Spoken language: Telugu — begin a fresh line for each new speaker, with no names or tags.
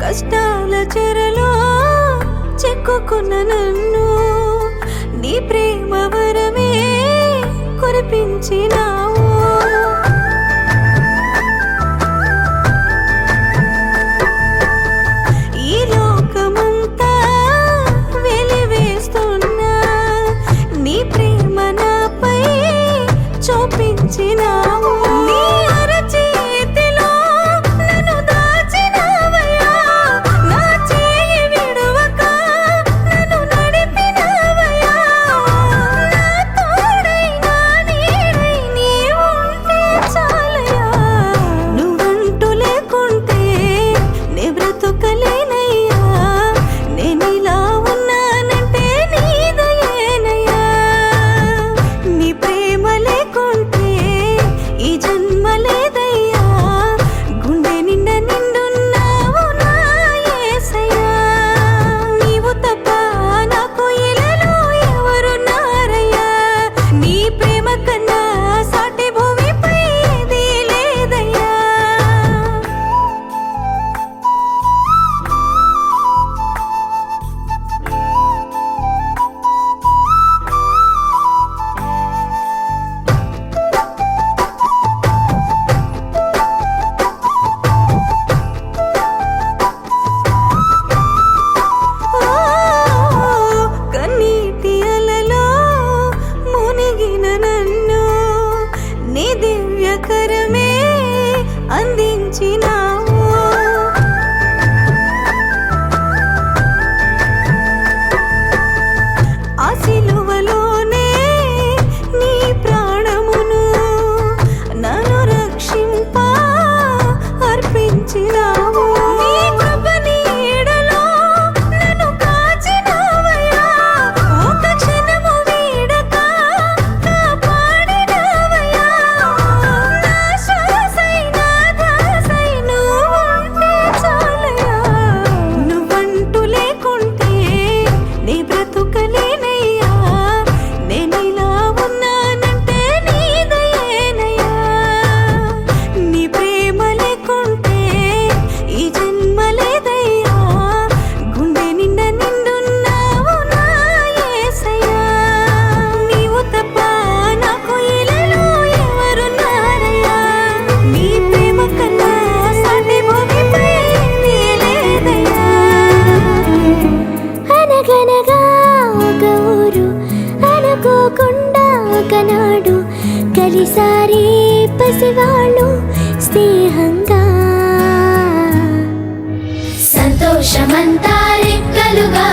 కష్టాల చెరలో చెక్కుకున్న నన్ను నీ ప్రేమ వరమే కురిపించినావు. ఈ లోకమంతా వెలివేస్తున్నా నీ ప్రేమ నాపై చూపించినావు. నీ అరచేతిలో నన్ను దాచినావయ్యా, నా చేయి విడువక నన్ను నడిపినావయ్యా. నా తోడై నా నీడై నీ ఉంటే చాలయ్యా. నువ్వంటూ లేకుంటే నే బ్రతుకలేనయ్యా. నేనిలా ఉన్నానంటే నీ దయేనయ్యా. నీ ప్రేమ లేకుంటే ఈ జన్మ లేదయ్యా. గుండె నిండా నిండున్నావు నా యేసయ్యా. నీవు తప్ప నాకు ఇలలో ఎవరున్నారయ్యా. నీ ప్రేమ కన్నా సాటి భూమిపై ఏదీ లేదయ్యా. కన్నీటి అలలో మునిగిన నన్ను నీ దివ్యకరమే అందించినావు. ఆ సిలువలోనే నీ ప్రాణమును నన్ను రక్షింప అర్పించినావు. నీ కృప నీడలో నన్ను కాచినావయ్యా. ఒక క్షణము వీడక కాపాడినావయ్యా. నా శ్వాసై నా ధ్యాసై నువ్వు ఉంటే చాలయ్యా. నువ్వంటూ లేకుంటే నీ బ్రతుకలేనయ్యా. నేనిలా ఉన్నానంటే నీ దయేనయ్యా. నీ ప్రేమ లేకుంటే ఈ జన్మ లేదయ్యా. గుండె నిండా నిండున్నావు నా యేసయ్యా. నీవు తప్ప నాకు ఇలలో ఎవరున్నారయ్యా. నీ ప్రేమ కన్నా సాటి భూమిపై ఏదీ లేదయ్యా. అనగనగా ఒక ఊరు అనుకోకుండా ఒకనాడు కలిసారి పసివాళ్ళు స్నేహంగా.
సంతోషమంతా రెక్కలుగా